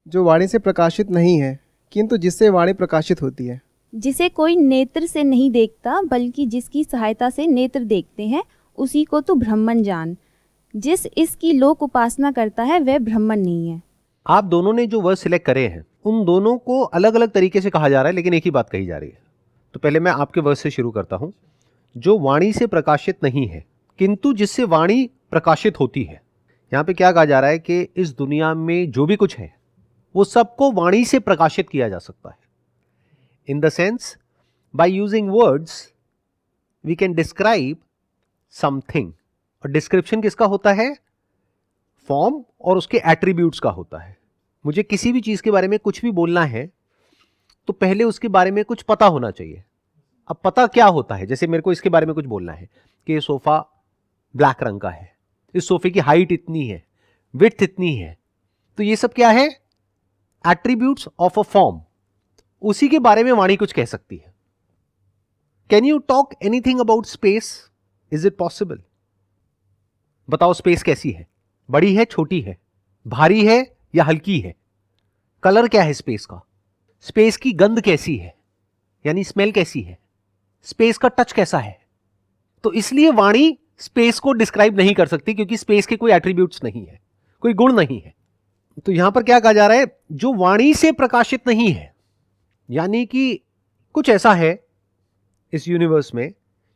जो वाणी से प्रकाशित नहीं है किंतु जिससे वाणी प्रकाशित होती है। जिसे कोई नेत्र से नहीं देखता बल्कि जिसकी सहायता से नेत्र देखते हैं, उसी को तू ब्रह्मन जान। जिस इसकी लोक उपासना करता है वह ब्रह्मन नहीं है। आप दोनों ने जो वर्ड सिलेक्ट करे हैं उन दोनों को अलग अलग तरीके से कहा जा रहा है, लेकिन एक ही बात कही जा रही है। तो पहले मैं आपके वर्ड से शुरू करता हूं। जो वाणी से प्रकाशित नहीं है किंतु जिससे वाणी प्रकाशित होती है। यहां पे क्या कहा जा रहा है कि इस दुनिया में जो भी कुछ है वो सबको वाणी से प्रकाशित किया जा सकता है। In the sense, by using words we can describe something. और डिस्क्रिप्शन किसका होता है? फॉर्म और उसके एट्रीब्यूट्स का होता है। मुझे किसी भी चीज के बारे में कुछ भी बोलना है तो पहले उसके बारे में कुछ पता होना चाहिए। अब पता क्या होता है? जैसे मेरे को इसके बारे में कुछ बोलना है कि ये सोफा ब्लैक रंग का है, इस सोफे की हाइट इतनी है, विड्थ इतनी है, तो ये सब क्या है? Attributes of a form. उसी के बारे में वाणी कुछ कह सकती है। Can you talk anything about space? Is it possible? बताओ, स्पेस कैसी है? बड़ी है, छोटी है, भारी है या हल्की है? कलर क्या है स्पेस का? स्पेस की गंध कैसी है, यानी स्मेल कैसी है? स्पेस का टच कैसा है? तो इसलिए वाणी स्पेस को डिस्क्राइब नहीं कर सकती, क्योंकि स्पेस के कोई एट्रीब्यूट्स नहीं है, कोई गुण नहीं है। तो यहां पर क्या कहा जा रहा है? जो वाणी से प्रकाशित नहीं है, यानी कि कुछ ऐसा है इस यूनिवर्स में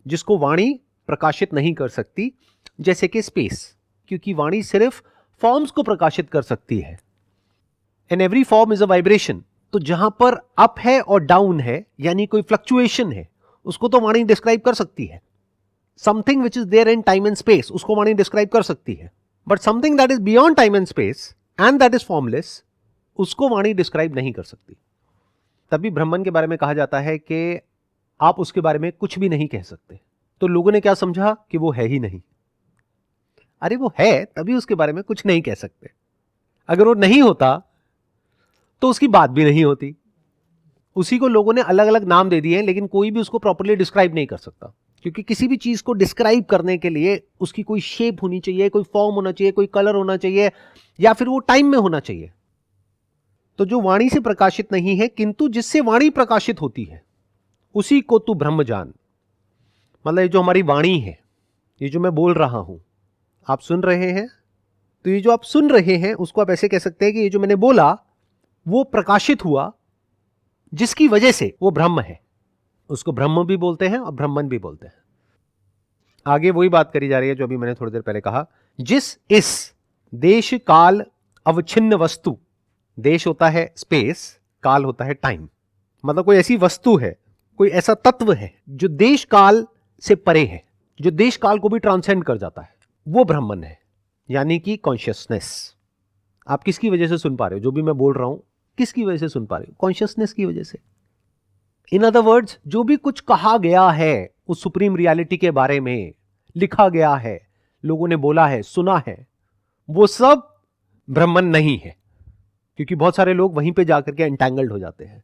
जिसको वाणी प्रकाशित नहीं कर सकती, जैसे कि स्पेस, क्योंकि वाणी सिर्फ फॉर्म्स को प्रकाशित कर सकती है। And every form is a vibration. तो जहां पर अप है और डाउन है, यानी कोई फ्लक्चुएशन है, उसको तो वाणी डिस्क्राइब कर सकती है। Something which is there in time and space, उसको वाणी डिस्क्राइब कर सकती है। But something that is beyond time and space and that is formless, उसको वाणी डिस्क्राइब नहीं कर सकती। तभी ब्रह्मन के बारे में कहा जाता है कि आप उसके बारे में कुछ भी नहीं कह सकते। तो लोगों ने क्या समझा कि वो है ही नहीं। अरे वो है, तभी उसके बारे में कुछ नहीं कह सकते। अगर वो नहीं होता तो उसकी बात भी नहीं होती। उसी को लोगों ने अलग अलग नाम दे दिए हैं, लेकिन कोई भी उसको प्रॉपर्ली डिस्क्राइब नहीं कर सकता, क्योंकि किसी भी चीज को डिस्क्राइब करने के लिए उसकी कोई शेप होनी चाहिए, कोई फॉर्म होना चाहिए, कोई कलर होना चाहिए, या फिर वो टाइम में होना चाहिए। तो जो वाणी से प्रकाशित नहीं है किंतु जिससे वाणी प्रकाशित होती है, उसी को तू ब्रह्म जान। मतलब ये जो हमारी वाणी है, ये जो मैं बोल रहा हूं, आप सुन रहे हैं, तो ये जो आप सुन रहे हैं उसको आप ऐसे कह सकते हैं कि ये जो मैंने बोला वो प्रकाशित हुआ, जिसकी वजह से वो ब्रह्म है। उसको ब्रह्म भी बोलते हैं और ब्रह्मन भी बोलते हैं। आगे वही बात करी जा रही है जो अभी मैंने थोड़ी देर पहले कहा। जिस इस देश काल अवच्छिन्न वस्तु, देश होता है स्पेस, काल होता है टाइम, मतलब कोई ऐसी वस्तु है, कोई ऐसा तत्व है जो देश काल से परे है, जो देश काल को भी ट्रांसेंड कर जाता है, वो ब्रह्मन है, यानी कि कॉन्शियसनेस। आप किसकी वजह से सुन पा रहे हो? जो भी मैं बोल रहा हूं, किसकी वजह से सुन पा रहे हो? कॉन्शियसनेस की वजह से। इन अदर वर्ड्स, जो भी कुछ कहा गया है उस सुप्रीम रियलिटी के बारे में, लिखा गया है, लोगों ने बोला है, सुना है, वो सब ब्रह्मन नहीं है। क्योंकि बहुत सारे लोग वहीं पे जाकर के एंटैंगल्ड हो जाते हैं।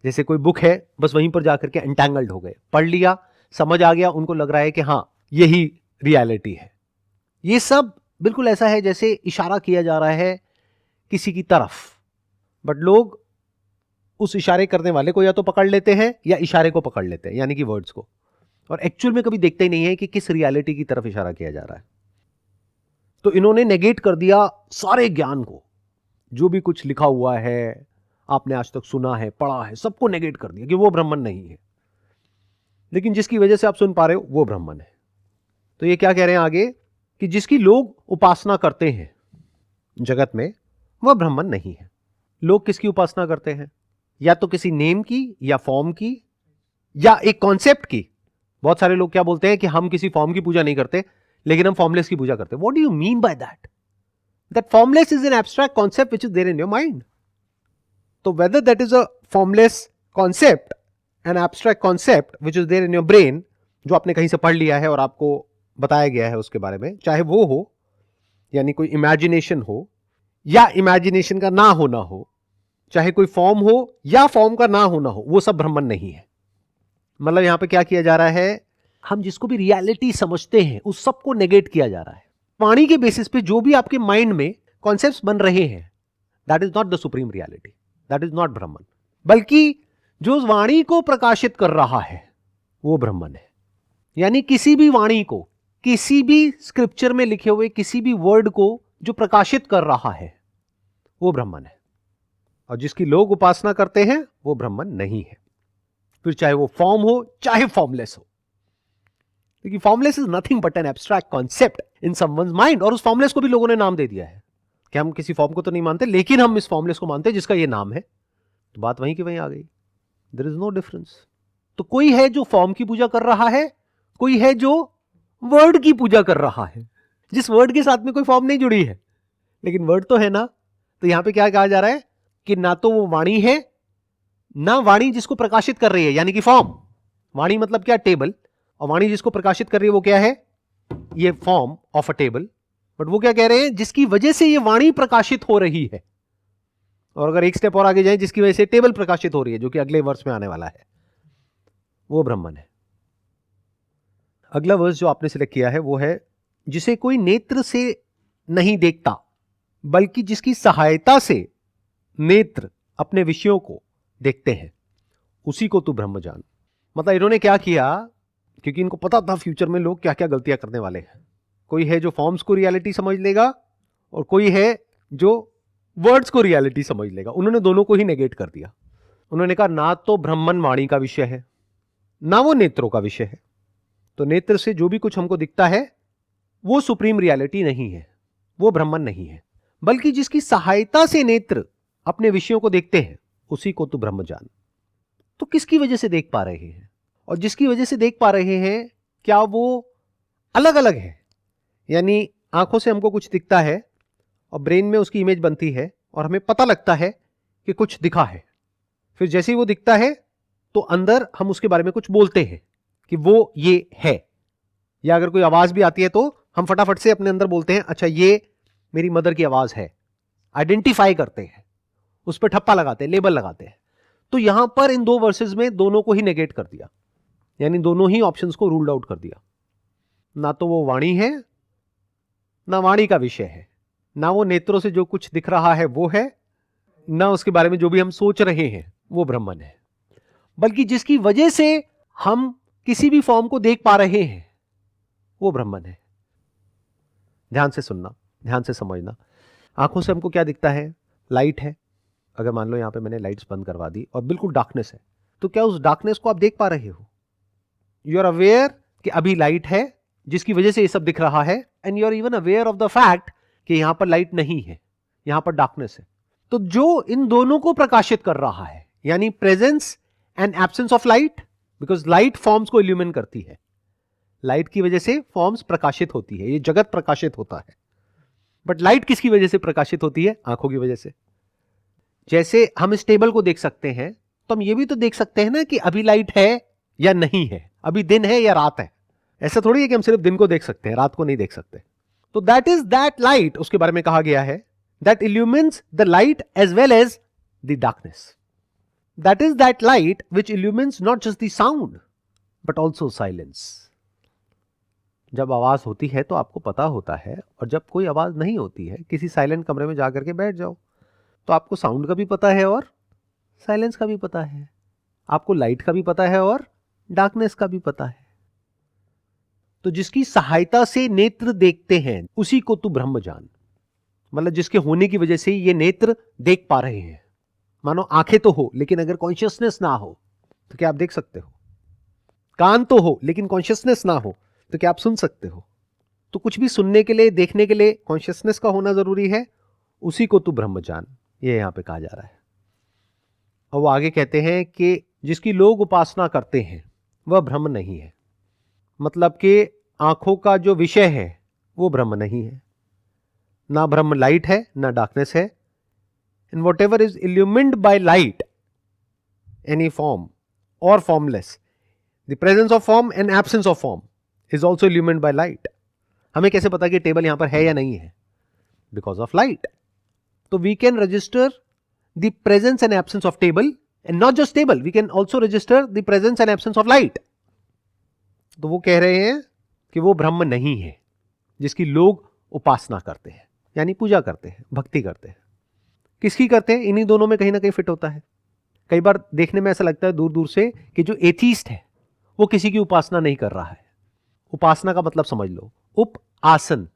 जैसे कोई बुक है, बस वहीं पर जाकर के एंटैंगल्ड हो गए, पढ़ लिया, समझ आ गया, उनको लग रहा है कि हां यही रियलिटी है। ये सब बिल्कुल ऐसा है जैसे इशारा किया जा रहा है किसी की तरफ, बट लोग उस इशारे करने वाले को या तो पकड़ लेते हैं या इशारे को पकड़ लेते हैं, यानी कि वर्ड्स को, और एक्चुअल में कभी देखते ही नहीं है कि किस रियलिटी की तरफ इशारा किया जा रहा है। तो इन्होंने नेगेट कर दिया सारे ज्ञान को, जो भी कुछ लिखा हुआ है, आपने आज तक सुना है, पढ़ा है, सबको नेगेट कर दिया कि वो ब्रह्मन नहीं है। लेकिन जिसकी वजह से आप सुन पा रहे हो वो ब्रह्मन है। तो ये क्या कह रहे हैं आगे, कि जिसकी लोग उपासना करते हैं जगत में, वह ब्रह्मन नहीं है। लोग किसकी उपासना करते हैं? या तो किसी नेम की, या फॉर्म की, या एक कॉन्सेप्ट की। बहुत सारे लोग क्या बोलते हैं कि हम किसी फॉर्म की पूजा नहीं करते, लेकिन हम फॉर्मलेस की पूजा करते हैं। What do you mean by that? That formless is an abstract concept which is there in your mind. तो whether that is a formless concept, an abstract concept which is there in your brain, जो आपने कहीं से पढ़ लिया है और आपको बताया गया है उसके बारे में, चाहे वो हो, यानी कोई इमेजिनेशन हो या इमेजिनेशन का ना होना हो, चाहे कोई फॉर्म हो या फॉर्म का ना होना हो, वो सब ब्रह्मन नहीं है। मतलब यहां पे क्या किया जा रहा है, हम जिसको भी रियलिटी समझते हैं उस सबको नेगेट किया जा रहा है। वाणी के बेसिस पे जो भी आपके माइंड में कॉन्सेप्ट्स बन रहे हैं, that is not the supreme reality, that is not Brahman, बल्कि जो उस वाणी को प्रकाशित कर रहा है वो ब्रह्मन है। यानी किसी भी वाणी को, किसी भी स्क्रिप्चर में लिखे हुए किसी भी वर्ड को जो प्रकाशित कर रहा है वो ब्रह्मन है, और जिसकी लोग उपासना करते हैं वो ब्रह्मन नहीं है, फिर चाहे वो फॉर्म हो चाहे फॉर्मलेस हो। क्योंकि formless is nothing but N abstract concept in someone's mind, और उस फॉर्मलेस को भी लोगों ने नाम दे दिया है कि हम किसी फॉर्म को तो नहीं मानते, लेकिन हम इस फॉर्मलेस को मानते हैं जिसका ये नाम है। तो बात वहीं की वहीं आ गई, देयर इज नो डिफरेंस। तो कोई है जो फॉर्म की पूजा कर रहा है, कोई है जो वर्ड की पूजा कर रहा है, जिस वर्ड के साथ में कोई फॉर्म नहीं जुड़ी है, लेकिन वर्ड तो है ना। तो यहां पे क्या कहा जा रहा है कि ना तो वो वाणी है, ना वाणी जिसको प्रकाशित कर रही है, यानी कि फॉर्म। वाणी मतलब क्या? टेबल। और वाणी जिसको प्रकाशित कर रही है वो क्या है? ये form of a table. But वो क्या कह रहे हैं? जिसकी वजह से ये वाणी प्रकाशित हो रही है। और अगर एक स्टेप और आगे जाए, जिसकी वजह से टेबल प्रकाशित हो रही है, जो कि अगले वर्ष में आने वाला है, वो ब्रह्मन है। अगला वर्ष जो आपने सिलेक्ट किया है वो है, जिसे कोई नेत्र से नहीं देखता बल्कि जिसकी सहायता से नेत्र अपने विषयों को देखते हैं, उसी को तू ब्रह्म जान। मतलब इन्होंने क्या किया, क्योंकि इनको पता था फ्यूचर में लोग क्या क्या गलतियां करने वाले हैं। कोई है जो फॉर्म्स को रियलिटी समझ लेगा, और कोई है जो वर्ड्स को रियलिटी समझ लेगा। उन्होंने दोनों को ही नेगेट कर दिया। उन्होंने कहा ना तो ब्रह्मन वाणी का विषय है, ना वो नेत्रों का विषय है। तो नेत्र से जो भी कुछ हमको दिखता है वो सुप्रीम रियलिटी नहीं है, वो ब्रह्मन नहीं है, बल्कि जिसकी सहायता से नेत्र अपने विषयों को देखते हैं, उसी को तू ब्रह्म जान। तो किसकी वजह से देख पा रहे हैं, और जिसकी वजह से देख पा रहे हैं, क्या वो अलग अलग है? यानी आंखों से हमको कुछ दिखता है और ब्रेन में उसकी इमेज बनती है और हमें पता लगता है कि कुछ दिखा है। फिर जैसे ही वो दिखता है तो अंदर हम उसके बारे में कुछ बोलते हैं कि वो ये है। या अगर कोई आवाज भी आती है तो हम फटाफट से अपने अंदर बोलते हैं, अच्छा ये मेरी मदर की आवाज है। आइडेंटिफाई करते हैं, उस पर ठप्पा लगाते हैं, लेबल लगाते हैं। तो यहां पर इन दो वर्सेस में दोनों को ही नेगेट कर दिया, यानी दोनों ही ऑप्शंस को रूल्ड आउट कर दिया। ना तो वो वाणी है, ना वाणी का विषय है, ना वो नेत्रों से जो कुछ दिख रहा है वो है, ना उसके बारे में जो भी हम सोच रहे हैं वो ब्रह्मन है, बल्कि जिसकी वजह से हम किसी भी फॉर्म को देख पा रहे हैं वो ब्रह्मन है। ध्यान से सुनना, ध्यान से समझना। आंखों से हमको क्या दिखता है? लाइट है। अगर मान लो यहां पे मैंने लाइट्स बंद करवा दी और बिल्कुल डार्कनेस है, तो क्या उस डार्कनेस को आप देख पा रहे हो? यू आर अवेयर कि अभी लाइट है जिसकी वजह से ये सब दिख रहा है, and you are even aware of the fact कि यहां पर लाइट नहीं है, यहां पर डार्कनेस है। तो जो इन दोनों को प्रकाशित कर रहा है, यानी presence and absence of light, because light forms को इल्यूमिन करती है। लाइट की वजह से फॉर्म्स प्रकाशित होती है, ये जगत प्रकाशित होता है। बट लाइट किसकी वजह से प्रकाशित होती है? आंखों की वजह से। जैसे हम इस टेबल को देख सकते हैं, तो हम ये भी तो देख सकते हैं ना कि अभी लाइट है या नहीं है, अभी दिन है या रात है। ऐसा थोड़ी है कि हम सिर्फ दिन को देख सकते हैं, रात को नहीं देख सकते। तो दैट इज दैट लाइट, उसके बारे में कहा गया है, that illumines the light as well as the darkness. That is that light which illumines not just the sound but also silence. जब आवाज होती है तो आपको पता होता है, और जब कोई आवाज नहीं होती है, किसी साइलेंट कमरे में जाकर के बैठ जाओ तो आपको साउंड का भी पता है और साइलेंस का भी पता है, आपको लाइट का भी पता है और डार्कनेस का भी पता है। तो जिसकी सहायता से नेत्र देखते हैं, उसी को तू ब्रह्म जान। मतलब जिसके होने की वजह से ये नेत्र देख पा रहे हैं। मानो आंखें तो हो, लेकिन अगर कॉन्शियसनेस ना हो तो क्या आप देख सकते हो? कान तो हो, लेकिन कॉन्शियसनेस ना हो तो क्या आप सुन सकते हो? तो कुछ भी सुनने के लिए, देखने के लिए कॉन्शियसनेस का होना जरूरी है। उसी को तू ब्रह्म जान, ये यहां पे कहा जा रहा है। और वो आगे कहते हैं कि जिसकी लोग उपासना करते हैं वह ब्रह्म नहीं है। मतलब कि आंखों का जो विषय है वो ब्रह्म नहीं है, ना ब्रह्म लाइट है, ना डार्कनेस है। And whatever is illumined by light, any form और formless, the presence of form and absence of form is also illumined by light. हमें कैसे पता कि टेबल यहां पर है या नहीं है? Because of light. तो we can register the presence and absence of table, and not just table, we can also register the presence and absence of light. तो वो कह रहे हैं कि वो ब्रह्म नहीं है जिसकी लोग उपासना करते हैं, यानी पूजा करते हैं, भक्ति करते हैं। किसकी करते हैं? इन्हीं दोनों में कहीं ना कहीं फिट होता है। कई बार देखने में ऐसा लगता है दूर दूर से कि जो एथीस्ट है वो किसी की उपासना नहीं कर रहा है। उपासना का मतलब समझ लो, उप आसन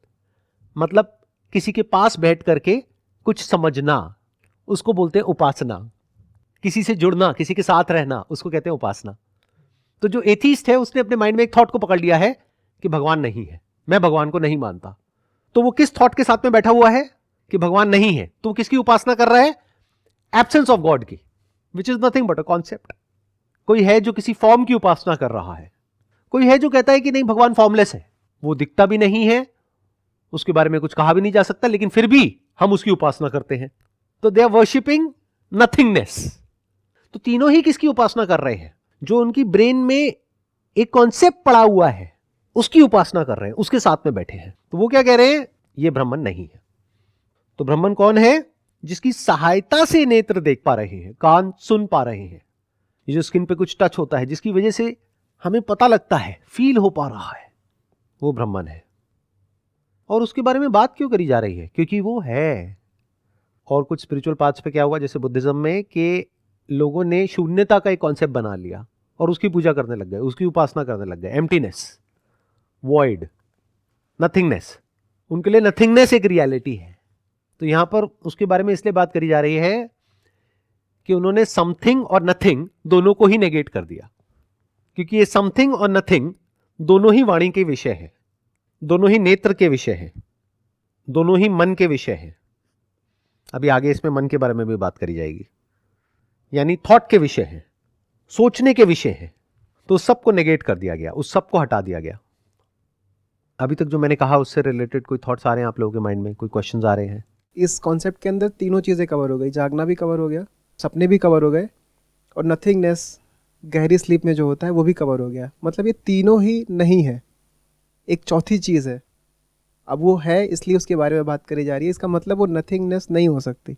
मतलब किसी के पास बैठ करके कुछ समझना, उसको बोलते हैं उपासना। किसी से जुड़ना, किसी के साथ रहना, उसको कहते हैं उपासना। तो जो एथीस्ट है उसने अपने माइंड में एक थॉट को पकड़ लिया है कि भगवान नहीं है, मैं भगवान को नहीं मानता। तो वो किस थॉट के साथ में बैठा हुआ है कि भगवान नहीं है, तो वो किसकी उपासना कर रहा है? एब्सेंस ऑफ गॉड की, which is nothing but a concept. कोई है जो किसी फॉर्म की उपासना कर रहा है, कोई है जो कहता है कि नहीं भगवान फॉर्मलेस है, वो दिखता भी नहीं है, उसके बारे में कुछ कहा भी नहीं जा सकता, लेकिन फिर भी हम उसकी उपासना करते हैं। तो दे आर वर्शिपिंग नथिंगनेस। तो तीनों ही किसकी उपासना कर रहे हैं? जो उनकी ब्रेन में एक कॉन्सेप्ट पड़ा हुआ है उसकी उपासना कर रहे हैं, उसके साथ में बैठे हैं। तो वो क्या कह रहे हैं? ये ब्राह्मण नहीं है। तो ब्राह्मण कौन है? जिसकी सहायता से नेत्र देख पा रहे हैं, कान सुन पा रहे हैं, ये जो स्किन पे कुछ टच होता है जिसकी वजह से हमें पता लगता है, फील हो पा रहा है, वो ब्राह्मण है। और उसके बारे में बात क्यों करी जा रही है? क्योंकि वो है। और कुछ स्पिरिचुअल पाथ्स पे क्या हुआ, जैसे बुद्धिज्म में, कि लोगों ने शून्यता का एक कॉन्सेप्ट बना लिया और उसकी पूजा करने लग गए, उसकी उपासना करने लग गए। Emptiness, void, nothingness. उनके लिए नथिंगनेस एक रियलिटी है। तो यहां पर उसके बारे में इसलिए बात करी जा रही है कि उन्होंने समथिंग और नथिंग दोनों को ही नेगेट कर दिया, क्योंकि ये समथिंग और नथिंग दोनों ही वाणी के विषय है, दोनों ही नेत्र के विषय है, दोनों ही मन के विषय है। अभी आगे इसमें मन के बारे में भी बात करी जाएगी, यानी थॉट के विषय है, सोचने के विषय है। तो उस सबको नेगेट कर दिया गया, उस सबको हटा दिया गया। अभी तक जो मैंने कहा उससे रिलेटेड कोई थॉट्स आ रहे हैं आप लोगों के माइंड में? कोई क्वेश्चंस आ रहे हैं? इस कॉन्सेप्ट के अंदर तीनों चीज़ें कवर हो गई, जागना भी कवर हो गया, सपने भी कवर हो गए, और नथिंगनेस, गहरी स्लीप में जो होता है वो भी कवर हो गया। मतलब ये तीनों ही नहीं है, एक चौथी चीज़ है। अब वो है इसलिए उसके बारे में बात करी जा रही है, इसका मतलब वो नथिंगनेस नहीं हो सकती।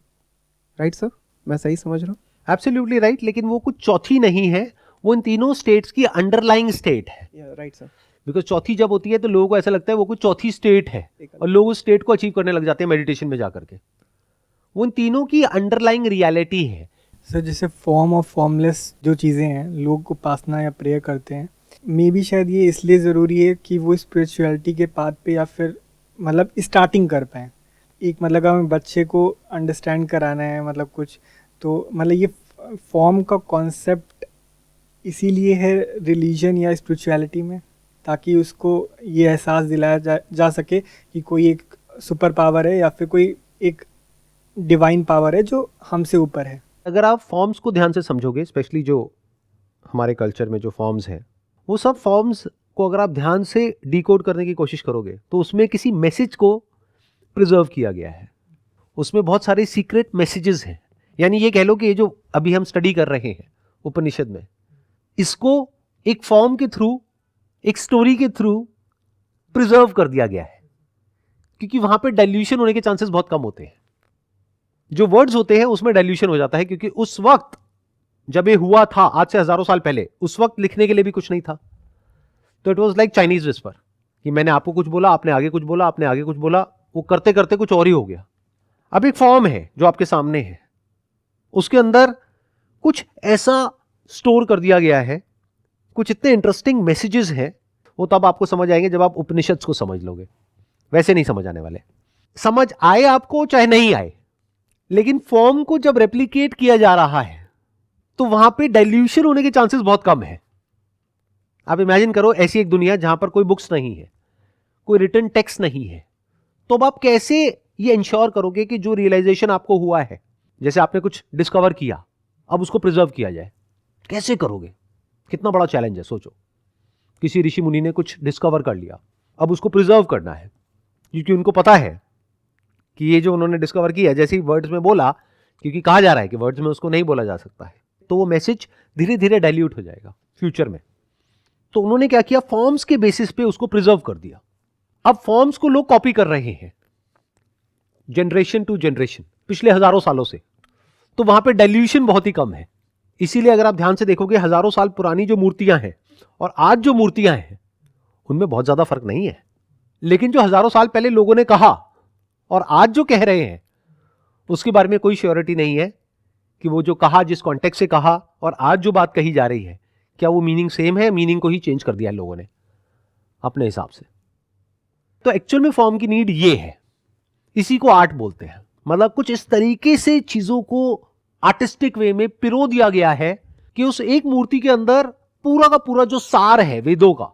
राइट सर, मैं सही समझ रहा हूँ? Absolutely right. लेकिन वो कुछ चौथी नहीं है, वो इन तीनों स्टेट्स की अंडरलाइंग स्टेट है। Right sir. बिकॉज चौथी जब होती है तो लोगों को ऐसा लगता है वो कुछ चौथी स्टेट है, और लोग उस स्टेट को अचीव करने लग जाते हैं मेडिटेशन में जाकर के। वो इन तीनों की अंडरलाइंग रियलिटी है। सर जैसे फॉर्म और फॉर्मलेस जो चीज़ें हैं, लोग उपासना या प्रेयर करते हैं, मे बी शायद ये इसलिए ज़रूरी है कि वो स्पिरिचुअलिटी के पाथ पे या फिर मतलब स्टार्टिंग कर पाएँ। एक मतलब हमें बच्चे को अंडरस्टैंड कराना है मतलब कुछ, तो मतलब ये फॉर्म का कॉन्सेप्ट इसीलिए है रिलीजन या स्पिरिचुअलिटी में, ताकि उसको ये एहसास दिलाया जा सके कि कोई एक सुपर पावर है या फिर कोई एक डिवाइन पावर है जो हमसे ऊपर है। अगर आप फॉर्म्स को ध्यान से समझोगे, स्पेशली जो हमारे कल्चर में जो फॉर्म्स हैं, वो सब फॉर्म्स को अगर आप ध्यान से डिकोड करने की कोशिश करोगे तो उसमें किसी मैसेज को प्रिजर्व किया गया है, उसमें बहुत सारे सीक्रेट मैसेजेस हैं। यानी ये कह लो कि ये जो अभी हम स्टडी कर रहे हैं उपनिषद में, इसको एक फॉर्म के थ्रू, एक स्टोरी के थ्रू प्रिजर्व कर दिया गया है, क्योंकि वहां पे डाइल्यूशन होने के चांसेस बहुत कम होते हैं। जो वर्ड्स होते हैं उसमें डाइल्यूशन हो जाता है, क्योंकि उस वक्त जब ये हुआ था, आज से हजारों साल पहले, उस वक्त लिखने के लिए भी कुछ नहीं था। तो it was like Chinese whisper, कि मैंने आपको कुछ बोला, आपने आगे कुछ बोला, आपने आगे कुछ बोला, वो करते करते कुछ और ही हो गया। अब एक फॉर्म है जो आपके सामने है, उसके अंदर कुछ ऐसा स्टोर कर दिया गया है, कुछ इतने इंटरेस्टिंग मैसेजेस हैं, वो तब आपको समझ आएंगे जब आप उपनिषद को समझ लोगे। वैसे नहीं समझ आने वाले। समझ आए आपको चाहे नहीं आए, लेकिन फॉर्म को जब रेप्लिकेट किया जा रहा है तो वहां पे डाइल्यूशन होने के चांसेस बहुत कम है। आप इमेजिन करो ऐसी एक दुनिया जहां पर कोई बुक्स नहीं है, कोई रिटन टेक्स्ट नहीं है, तो अब आप कैसे ये इंश्योर करोगे कि जो रियलाइजेशन आपको हुआ है, जैसे आपने कुछ डिस्कवर किया, अब उसको प्रिजर्व किया जाए? कैसे करोगे? कितना बड़ा चैलेंज है, सोचो। किसी ऋषि मुनि ने कुछ डिस्कवर कर लिया, अब उसको प्रिजर्व करना है, क्योंकि उनको पता है कि ये जो उन्होंने डिस्कवर किया, जैसे ही वर्ड्स में बोला, क्योंकि कहा जा रहा है कि वर्ड्स में उसको नहीं बोला जा सकता है, तो वो मैसेज धीरे धीरे डाइल्यूट हो जाएगा फ्यूचर में। तो उन्होंने क्या किया, फॉर्म्स के बेसिस पे उसको प्रिजर्व कर दिया। अब फॉर्म्स को लोग कॉपी कर रहे हैं जनरेशन टू जनरेशन, पिछले हजारों सालों से। तो वहां पे डाइल्यूशन बहुत ही कम है। इसीलिए अगर आप ध्यान से देखोगे, हजारों साल पुरानी जो मूर्तियां हैं और आज जो मूर्तियां हैं, उनमें बहुत ज्यादा फर्क नहीं है। लेकिन जो हजारों साल पहले लोगों ने कहा और आज जो कह रहे हैं, उसके बारे में कोई श्योरिटी नहीं है कि वो जो कहा, जिस कॉन्टेक्स्ट से कहा और आज जो बात कही जा रही है, क्या वो मीनिंग सेम है? मीनिंग को ही चेंज कर दिया लोगों ने अपने हिसाब से। तो एक्चुअल में फॉर्म की नीड ये है, इसी को आर्ट बोलते हैं। मतलब कुछ इस तरीके से चीजों को आर्टिस्टिक वे में पिरो दिया गया है कि उस एक मूर्ति के अंदर पूरा का पूरा जो सार है वेदों का,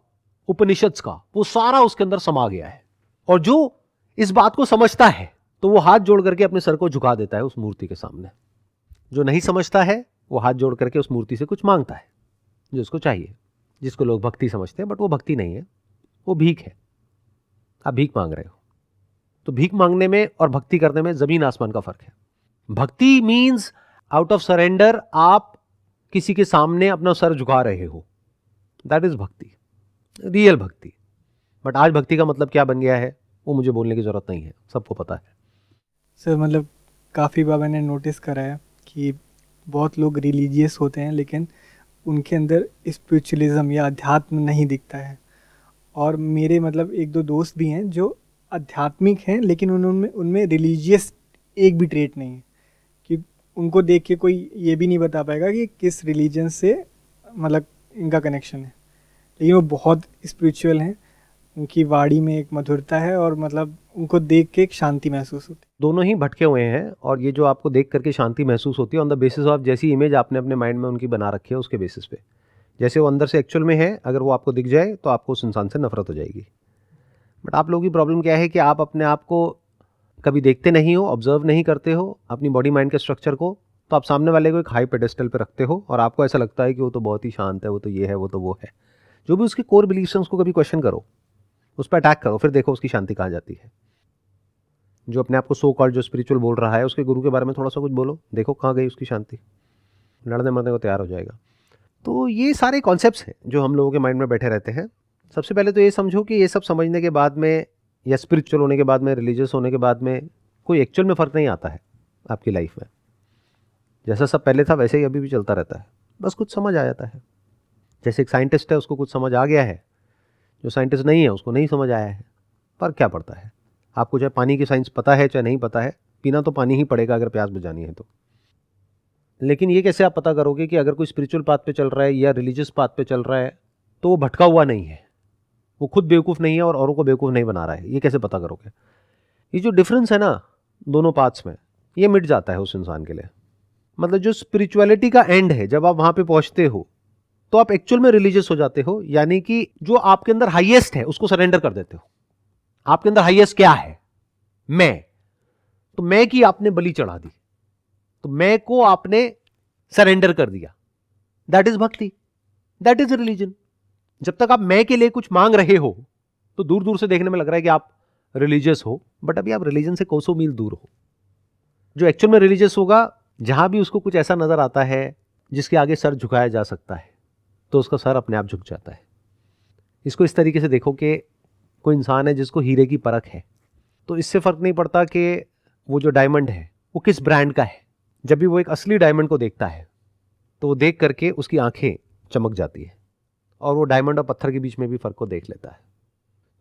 उपनिषद्स का, वो सारा उसके अंदर समा गया है। और जो इस बात को समझता है तो वो हाथ जोड़ करके अपने सर को झुका देता है उस मूर्ति के सामने। जो नहीं समझता है वो हाथ जोड़ करके उस मूर्ति से कुछ मांगता है जो उसको चाहिए, जिसको लोग भक्ति समझते हैं, बट वो भक्ति नहीं है, वो भीख है। आप भीख मांग रहे हो। तो भीख मांगने में और भक्ति करने में जमीन आसमान का फर्क है। भक्ति मीन्स आउट ऑफ सरेंडर आप किसी के सामने अपना सर झुका रहे हो, दैट इज भक्ति, रियल भक्ति। बट आज भक्ति का मतलब क्या बन गया है वो मुझे बोलने की जरूरत नहीं है, सबको पता है। सर मतलब काफ़ी बार मैंने नोटिस करा है कि बहुत लोग रिलीजियस होते हैं लेकिन उनके अंदर स्पिरिचुअलिज्म या अध्यात्म नहीं दिखता है। और मेरे मतलब एक दो दोस्त भी हैं जो आध्यात्मिक हैं लेकिन उनमें रिलीजियस एक भी ट्रेट नहीं है, कि उनको देख के कोई ये भी नहीं बता पाएगा कि किस रिलीजन से मतलब इनका कनेक्शन है, लेकिन वो बहुत स्पिरिचुअल हैं। उनकी वाणी में एक मधुरता है और मतलब उनको देख के एक शांति महसूस होती है। दोनों ही भटके हुए हैं और ये जो आपको देख करके शांति महसूस होती है ऑन द बेसिस ऑफ जैसी इमेज आपने अपने माइंड में उनकी बना रखी है उसके बेसिस पे। जैसे वो अंदर से एक्चुअल में है, अगर वो आपको दिख जाए तो आपको उस इंसान से नफरत हो जाएगी। बट आप लोगों की प्रॉब्लम क्या है कि आप अपने आप को कभी देखते नहीं हो, ऑब्जर्व नहीं करते हो अपनी बॉडी माइंड के स्ट्रक्चर को, तो आप सामने वाले को एक हाई पेडेस्टल पे रखते हो और आपको ऐसा लगता है कि वो तो बहुत ही शांत है, वो तो ये है, वो तो वो है। जो भी उसके कोर बिलीफ्स हैं उसको कभी क्वेश्चन करो, उस पर अटैक करो, फिर देखो उसकी शांति कहाँ जाती है। जो अपने आप को सो कॉल्ड जो स्पिरिचुअल बोल रहा है उसके गुरु के बारे में थोड़ा सा कुछ बोलो, देखो कहाँ गई उसकी शांति, लड़ने मरने को तैयार हो जाएगा। तो ये सारे कॉन्सेप्ट्स हैं जो हम लोगों के माइंड में बैठे रहते हैं। सबसे पहले तो ये समझो कि ये सब समझने के बाद में या स्पिरिचुअल होने के बाद में, रिलीजियस होने के बाद में कोई एक्चुअल में फ़र्क नहीं आता है आपकी लाइफ में। जैसा सब पहले था वैसे ही अभी भी चलता रहता है, बस कुछ समझ आ जाता है। जैसे एक साइंटिस्ट है उसको कुछ समझ आ गया है, जो साइंटिस्ट नहीं है उसको नहीं समझ आया है। फ़र्क क्या पड़ता है आपको? चाहे पानी की साइंस पता है चाहे नहीं पता है, पीना तो पानी ही पड़ेगा अगर प्यास बुझानी है तो। लेकिन ये कैसे आप पता करोगे कि अगर कोई स्पिरिचुअल पाथ पे चल रहा है या रिलीजियस पाथ पे चल रहा है तो वो भटका हुआ नहीं है, वो खुद बेवकूफ़ नहीं है और औरों को बेवकूफ़ नहीं बना रहा है? ये कैसे पता करोगे? ये जो डिफरेंस है ना दोनों पाथ्स में, ये मिट जाता है उस इंसान के लिए। मतलब जो स्पिरिचुअलिटी का एंड है, जब आप वहाँ पे पहुँचते हो तो आप एक्चुअल में रिलीजियस हो जाते हो, यानी कि जो आपके अंदर हाईएस्ट है उसको सरेंडर कर देते हो। आपके अंदर हाईएस्ट क्या है? मैं। तो मैं की आपने बलि चढ़ा दी, तो मैं को आपने सरेंडर कर दिया, दैट इज भक्ति, दैट इज रिलीजन। जब तक आप मैं के लिए कुछ मांग रहे हो तो दूर दूर से देखने में लग रहा है कि आप रिलीजियस हो, बट अभी आप रिलीजन से कोसों मील दूर हो। जो एक्चुअल में रिलीजियस होगा, जहां भी उसको कुछ ऐसा नजर आता है जिसके आगे सर झुकाया जा सकता है तो उसका सर अपने आप झुक जाता है। इसको इस तरीके से देखो कि कोई इंसान है जिसको हीरे की परख है, तो इससे फर्क नहीं पड़ता कि वो जो डायमंड है वो किस ब्रांड का है। जब भी वो एक असली डायमंड को देखता है तो वो देख करके उसकी आंखें चमक जाती है और वो डायमंड और पत्थर के बीच में भी फर्क को देख लेता है।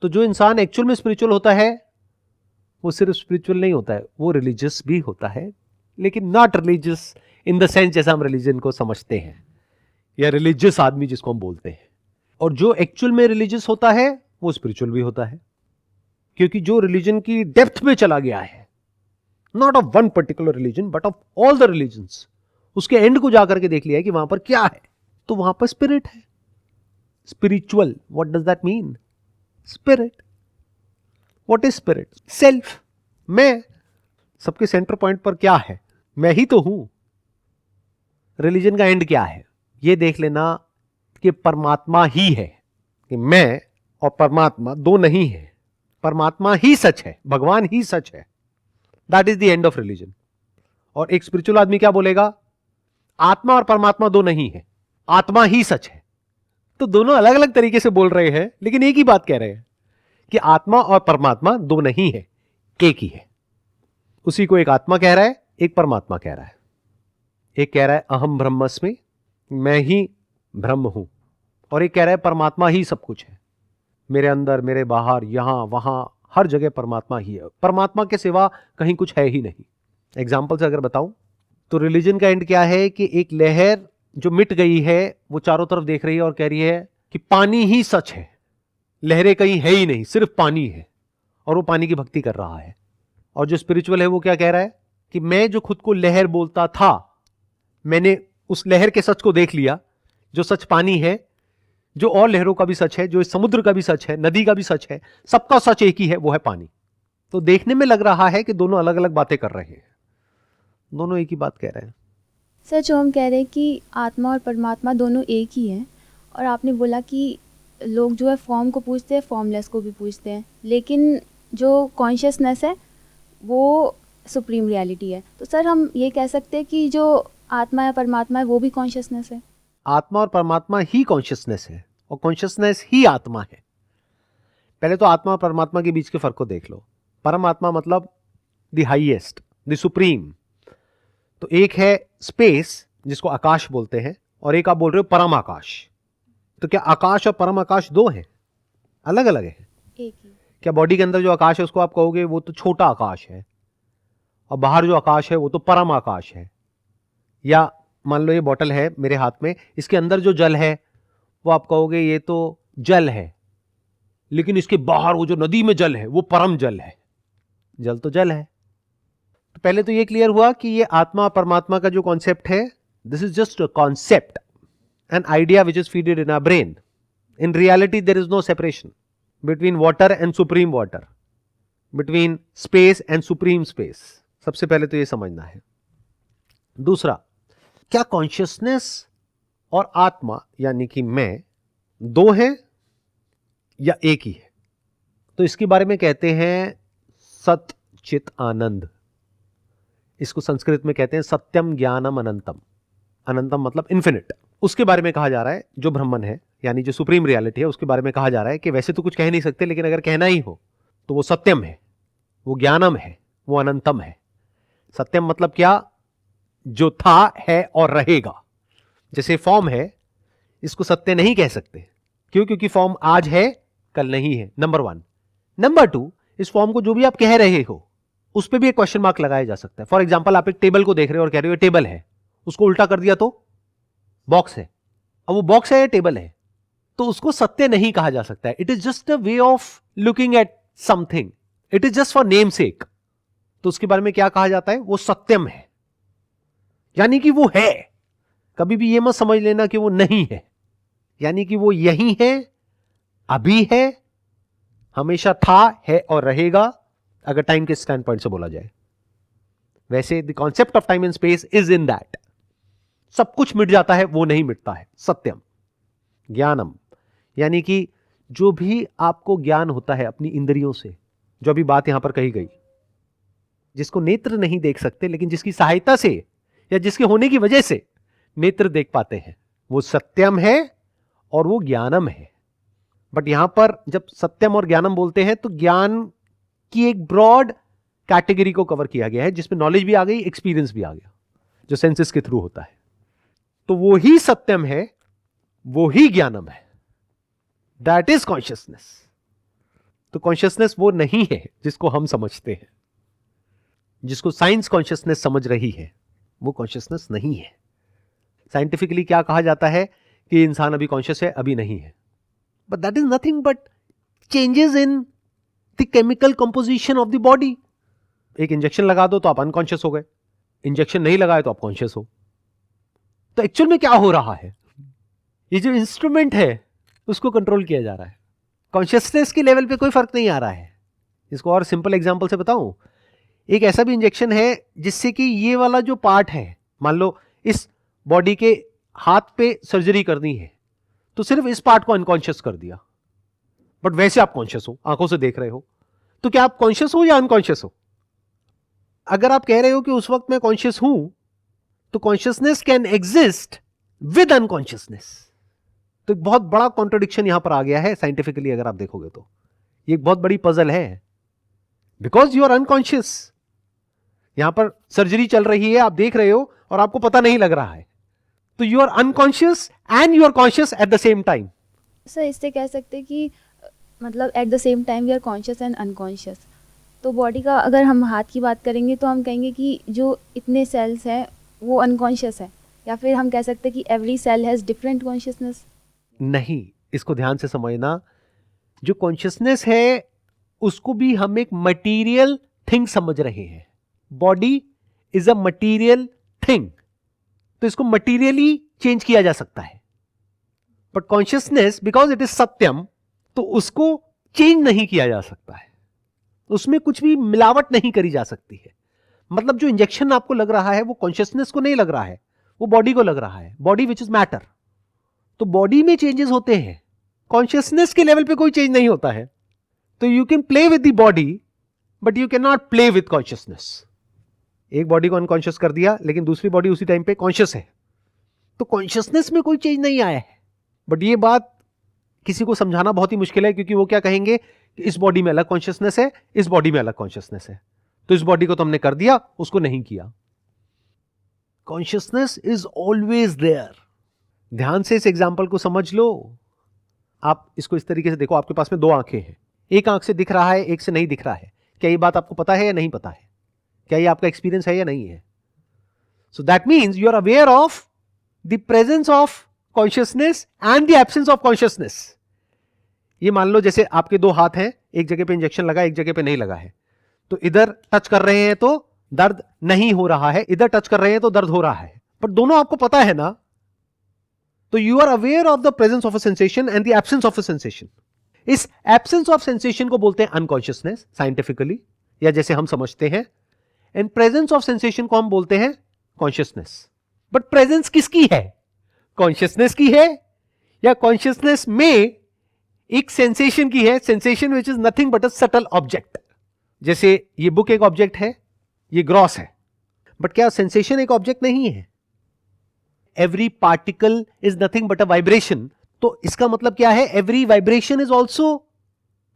तो जो इंसान एक्चुअल में स्पिरिचुअल होता है वो सिर्फ स्पिरिचुअल नहीं होता है, वो रिलीजियस भी होता है, लेकिन not religious in the sense जैसा हम रिलीजन को समझते हैं या रिलीजियस आदमी जिसको हम बोलते हैं। और जो एक्चुअल में रिलीजियस होता है वो स्पिरिचुअल भी होता है, क्योंकि जो रिलीजन की डेप्थ में चला गया है, not of one particular religion but of all the religions, उसके एंड को जाकर के देख लिया है कि वहां पर क्या है, तो वहां पर स्पिरिट है। Spiritual, what does that mean? Spirit. What is spirit? Self, मैं। सबके सेंटर पॉइंट पर क्या है? मैं ही तो हूं। रिलीजन का एंड क्या है? यह देख लेना कि परमात्मा ही है, कि मैं और परमात्मा दो नहीं है, परमात्मा ही सच है, भगवान ही सच है। That is the end of religion. और एक स्पिरिचुअल आदमी क्या बोलेगा? आत्मा और परमात्मा दो नहीं है, आत्मा ही सच है। तो दोनों अलग अलग तरीके से बोल रहे हैं लेकिन एक ही बात कह रहे हैं कि आत्मा और परमात्मा दो नहीं है, एक ही है। उसी को एक आत्मा कह रहा है, एक परमात्मा कह रहा है। एक कह रहा है अहम ब्रह्मस्मि, मैं ही ब्रह्म हूं, और एक कह रहा है परमात्मा ही सब कुछ है, मेरे अंदर, मेरे बाहर, यहां वहां, हर जगह परमात्मा ही है। परमात्मा के सिवा कहीं कुछ है ही नहीं। एग्जाम्पल से अगर बताऊं तो रिलीजन का एंड क्या है कि एक लहर जो मिट गई है वो चारों तरफ देख रही है और कह रही है कि पानी ही सच है, लहरें कहीं है ही नहीं, सिर्फ पानी है, और वो पानी की भक्ति कर रहा है। और जो स्पिरिचुअल है वो क्या कह रहा है कि मैं जो खुद को लहर बोलता था, मैंने उस लहर के सच को देख लिया, जो सच पानी है, जो और लहरों का भी सच है, जो इस समुद्र का भी सच है, नदी का भी सच है, सबका सच एक ही है, वो है पानी। तो देखने में लग रहा है कि दोनों अलग अलग बातें कर रहे हैं, दोनों एक ही बात कह रहे हैं। सर, जो हम कह रहे हैं कि आत्मा और परमात्मा दोनों एक ही हैं, और आपने बोला कि लोग जो है फॉर्म को पूछते हैं, फॉर्मलेस को भी पूछते हैं, लेकिन जो कॉन्शियसनेस है वो सुप्रीम रियलिटी है। तो सर, हम ये कह सकते हैं कि जो आत्मा या परमात्मा है वो भी कॉन्शियसनेस है? आत्मा और परमात्मा ही कॉन्शियसनेस है और कॉन्शियसनेस ही आत्मा है। पहले तो आत्मा और परमात्मा के बीच के फर्क को देख लो। परमात्मा मतलब द हाईएस्ट, द सुप्रीम। तो एक है स्पेस जिसको आकाश बोलते हैं, और एक आप बोल रहे हो परम आकाश। तो क्या आकाश और परम आकाश दो हैं? अलग अलग है। एक ही। क्या बॉडी के अंदर जो आकाश है उसको आप कहोगे वो तो छोटा आकाश है, और बाहर जो आकाश है वो तो परम आकाश है? या मान लो ये बॉटल है मेरे हाथ में, इसके अंदर जो जल है वो आप कहोगे ये तो जल है, लेकिन इसके बाहर वो जो नदी में जल है वो परम जल है। जल तो जल है। तो पहले तो ये क्लियर हुआ कि ये आत्मा परमात्मा का जो कॉन्सेप्ट है, this is just a concept, an idea which is feeded in our brain. In reality there is no separation between water and supreme water, between space and supreme space. सबसे पहले तो ये समझना है। दूसरा, क्या कॉन्शियसनेस और आत्मा यानी कि मैं दो हैं या एक ही है? तो इसके बारे में कहते हैं सत चित आनंद। इसको संस्कृत में कहते हैं सत्यम ज्ञानम अनंतम। अनंतम मतलब इन्फिनिट। उसके बारे में कहा जा रहा है, जो ब्रह्मन है यानी जो सुप्रीम रियलिटी है, उसके बारे में कहा जा रहा है कि वैसे तो कुछ कह नहीं सकते, लेकिन अगर कहना ही हो तो वो सत्यम है, वो ज्ञानम है, वो अनंतम है। सत्यम मतलब क्या? जो था, है और रहेगा। जैसे फॉर्म है, इसको सत्य नहीं कह सकते। क्यों? क्योंकि फॉर्म आज है, कल नहीं है, नंबर 1। नंबर 2, इस फॉर्म को जो भी आप कह रहे हो उस पर भी एक क्वेश्चन मार्क लगाया जा सकता है। फॉर एग्जाम्पल, आप एक टेबल को देख रहे हो और कह रहे हो टेबल है, उसको उल्टा कर दिया तो बॉक्स है। अब वो बॉक्स है या टेबल है, तो उसको सत्य नहीं कहा जा सकता है। It is just a way of looking at something, it is just for name सेक। तो उसके बारे में क्या कहा जाता है? वो सत्यम है, यानी कि वो है। कभी भी ये मत समझ लेना कि वो नहीं है, यानी कि वो यही है, अभी है, हमेशा था, है और रहेगा, अगर टाइम के स्टैंड पॉइंट से बोला जाए। वैसे the concept of time and space is in that. सब कुछ मिट जाता है, वो नहीं मिटता है। सत्यम ज्ञानम, यानी कि जो भी आपको ज्ञान होता है अपनी इंद्रियों से, जो अभी बात यहां पर कही गई, जिसको नेत्र नहीं देख सकते लेकिन जिसकी सहायता से या जिसके होने की वजह से नेत्र देख पाते हैं, वो सत्यम है और वो ज्ञानम है। बट यहां पर जब सत्यम और ज्ञानम बोलते हैं तो ज्ञान की एक ब्रॉड कैटेगरी को कवर किया गया है, जिसमें नॉलेज भी आ गई, एक्सपीरियंस भी आ गया, जो सेंसेस के थ्रू होता है। तो वो ही सत्यम है, वो ही ज्ञानम है। That is consciousness. तो कॉन्शियसनेस वो नहीं है जिसको हम समझते हैं, जिसको साइंस कॉन्शियसनेस समझ रही है, वो कॉन्शियसनेस नहीं है। साइंटिफिकली क्या कहा जाता है कि इंसान अभी कॉन्शियस है, अभी नहीं है। But that is nothing but changes in the chemical composition of the body. एक इंजेक्शन लगा दो तो आप अनकॉन्शियस हो गए, इंजेक्शन नहीं लगाए तो आप कॉन्शियस हो। तो एक्चुअल में क्या हो रहा है? ये जो इंस्ट्रूमेंट है उसको कंट्रोल किया जा रहा है, कॉन्शियसनेस के लेवल पे कोई फर्क नहीं आ रहा है। इसको और सिंपल एग्जांपल से बताऊं, एक ऐसा भी इंजेक्शन है जिससे कि ये वाला जो पार्ट है, मान लो इस बॉडी के हाथ पे सर्जरी करनी है, तो सिर्फ इस पार्ट को अनकॉन्शियस कर दिया, बट वैसे आप कॉन्शियस हो, आंखों से देख रहे हो। तो क्या आप कॉन्शियस हो या अनकॉन्शियस हो? अगर आप कह रहे हो कि उस वक्त मैं कॉन्शियस हूं, तो consciousness can exist with unconsciousness. तो एक बहुत बड़ा कॉन्ट्रडिक्शन यहां पर आ गया है साइंटिफिकली। अगर आप देखोगे तो ये एक बहुत बड़ी पजल है, बिकॉज यू आर अनकॉन्शियस। यहां पर सर्जरी चल रही है, आप देख रहे हो और आपको पता नहीं लग रहा है, तो you are unconscious and you are conscious at the same time. Sir, इससे कह सकते हैं कि मतलब at the same time we are conscious and unconscious. तो बॉडी का अगर हम हाथ की बात करेंगे तो हम कहेंगे कि जो इतने सेल्स हैं वो अनकॉन्शियस है, या फिर हम कह सकते हैं कि every cell has different consciousness. नहीं, इसको ध्यान से समझना। जो कॉन्शियसनेस है उसको भी हम एक मटेरियल थिंग समझ रहे हैं। Body is a material thing, तो इसको मटेरियली चेंज किया जा सकता है। But consciousness because it is सत्यम, तो उसको चेंज नहीं किया जा सकता है, उसमें कुछ भी मिलावट नहीं करी जा सकती है। मतलब जो इंजेक्शन आपको लग रहा है वो कॉन्शियसनेस को नहीं लग रहा है, वो बॉडी को लग रहा है, बॉडी विच इज मैटर। तो बॉडी में चेंजेस होते हैं, कॉन्शियसनेस के लेवल पे कोई चेंज नहीं होता है। तो you can play with the body but you can not play with consciousness. एक बॉडी को अनकॉन्शियस कर दिया लेकिन दूसरी बॉडी उसी टाइम पे कॉन्शियस है, तो कॉन्शियसनेस में कोई चेंज नहीं आया है। बट ये बात किसी को समझाना बहुत ही मुश्किल है, क्योंकि वो क्या कहेंगे कि इस बॉडी में अलग कॉन्शियसनेस है, इस बॉडी में अलग कॉन्शियसनेस है, तो इस बॉडी को तो हमने कर दिया, उसको नहीं किया। Consciousness is always there. ध्यान से इस एग्जाम्पल को समझ लो। आप इसको इस तरीके से देखो, आपके पास में दो आंखें हैं, एक आंख से दिख रहा है, एक से नहीं दिख रहा है। क्या ये बात आपको पता है या नहीं पता है? क्या ये आपका एक्सपीरियंस है या नहीं है? So that means you are aware of the presence of consciousness and the absence of consciousness. ये मान लो जैसे आपके दो हाथ हैं, एक जगह पे इंजेक्शन लगा, एक जगह पे नहीं लगा है, तो इधर टच कर रहे हैं तो दर्द नहीं हो रहा है, इधर टच कर रहे हैं तो दर्द हो रहा है, पर दोनों आपको पता है ना। तो you are aware of the presence of a sensation and the absence of a sensation. इस एब्सेंस ऑफ सेंसेशन को बोलते हैं अनकॉन्शियसनेस साइंटिफिकली, या जैसे हम समझते हैं, एंड प्रेजेंस ऑफ सेंसेशन को हम बोलते हैं कॉन्शियसनेस। बट प्रेजेंस किसकी है? कॉन्शियसनेस की है, या कॉन्शियसनेस में एक सेंसेशन की है, sensation which is nothing but a subtle object. जैसे ये बुक एक ऑब्जेक्ट है, ये ग्रॉस है, बट क्या सेंसेशन एक ऑब्जेक्ट नहीं है? Every particle is nothing but a vibration, तो इसका मतलब क्या है? Every vibration is also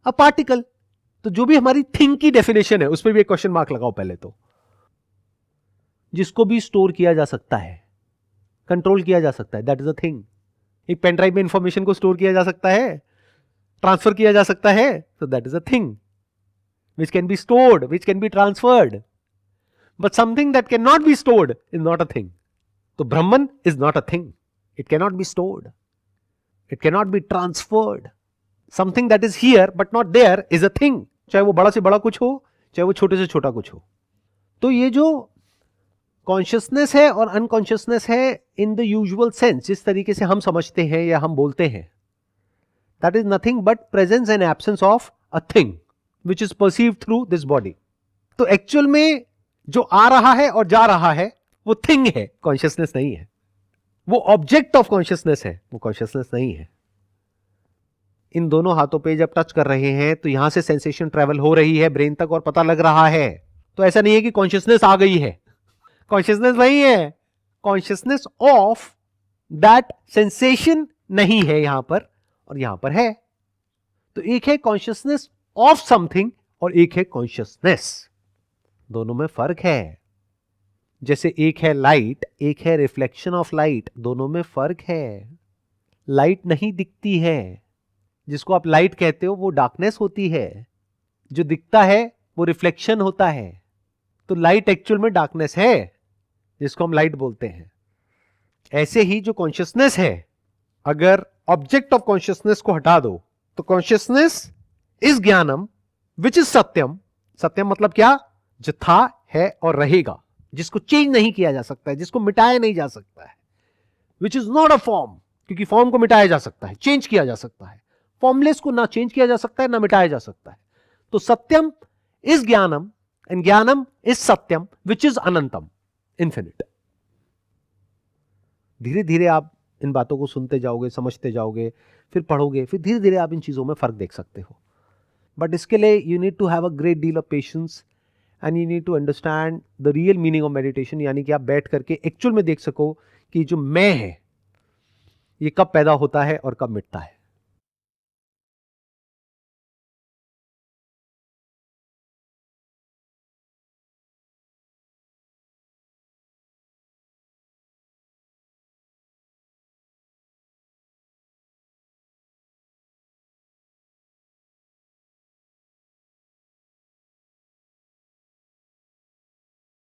a particle. तो जो भी हमारी थिंग की डेफिनेशन है उस पर भी एक क्वेश्चन मार्क लगाओ पहले तो। जिसको भी स्टोर किया जा सकता है, कंट्रोल किया जा सकता है, दैट इज अ थिंग। एक पेन ड्राइव में इंफॉर्मेशन को स्टोर किया जा सकता है, ट्रांसफर किया जा सकता है, तो that is a thing which can be stored, which can be transferred. But something that cannot be stored is not a thing. So Brahman is not a thing. It cannot be stored. It cannot be transferred. Something that is here but not there is a thing. चाहे वो बड़ा से बड़ा कुछ हो, चाहे वो छोटे से छोटा कुछ हो। तो ये जो कॉन्शियसनेस है और अनकॉन्शियसनेस है इन द यूजुअल सेंस, जिस तरीके से हम समझते हैं या हम बोलते हैं, that is nothing but presence and absence of a thing which is perceived through this body. तो एक्चुअल में जो आ रहा है और जा रहा है वो थिंग है, कॉन्शियसनेस नहीं है। वो ऑब्जेक्ट ऑफ कॉन्शियसनेस है, वो कॉन्शियसनेस नहीं है। इन दोनों हाथों पे जब टच कर रहे हैं तो यहां से सेंसेशन ट्रेवल हो रही है ब्रेन तक और पता लग रहा है। तो ऐसा नहीं है कि कॉन्शियसनेस आ गई है, कॉन्शियसनेस नहीं है, कॉन्शियसनेस ऑफ दैट सेंसेशन नहीं है यहां पर, और यहां पर है। तो एक है कॉन्शियसनेस ऑफ समथिंग और एक है कॉन्शियसनेस। दोनों में फर्क है। जैसे एक है लाइट, एक है रिफ्लेक्शन ऑफ लाइट, दोनों में फर्क है। लाइट नहीं दिखती है, जिसको आप लाइट कहते हो वो डार्कनेस होती है, जो दिखता है वो रिफ्लेक्शन होता है। तो लाइट एक्चुअल में डार्कनेस है, जिसको हम लाइट बोलते हैं। ऐसे ही जो कॉन्शियसनेस है, अगर ऑब्जेक्ट ऑफ कॉन्शियसनेस को हटा दो तो कॉन्शियसनेस इज ज्ञानम विच इज सत्यम। सत्यम मतलब क्या? जो था, है और रहेगा, जिसको चेंज नहीं किया जा सकता है, जिसको मिटाया नहीं जा सकता है। Which is not a form, क्योंकि फॉर्म को मिटाया जा सकता है, चेंज किया जा सकता है। फॉर्मलेस को ना चेंज किया जा सकता है ना मिटाया जा सकता है। तो सत्यम इज ज्ञानम एंड ज्ञानम इज सत्यम विच इज अनंतम, इन्फिनिट। धीरे धीरे आप इन बातों को सुनते जाओगे, समझते जाओगे, फिर पढ़ोगे, फिर धीरे धीरे आप इन चीजों में फर्क देख सकते हो। बट इसके लिए you need to have a great deal of patience and you need to understand the real meaning of meditation, यानी कि आप बैठ करके एक्चुअल में देख सको कि जो मैं है ये कब पैदा होता है और कब मिटता है।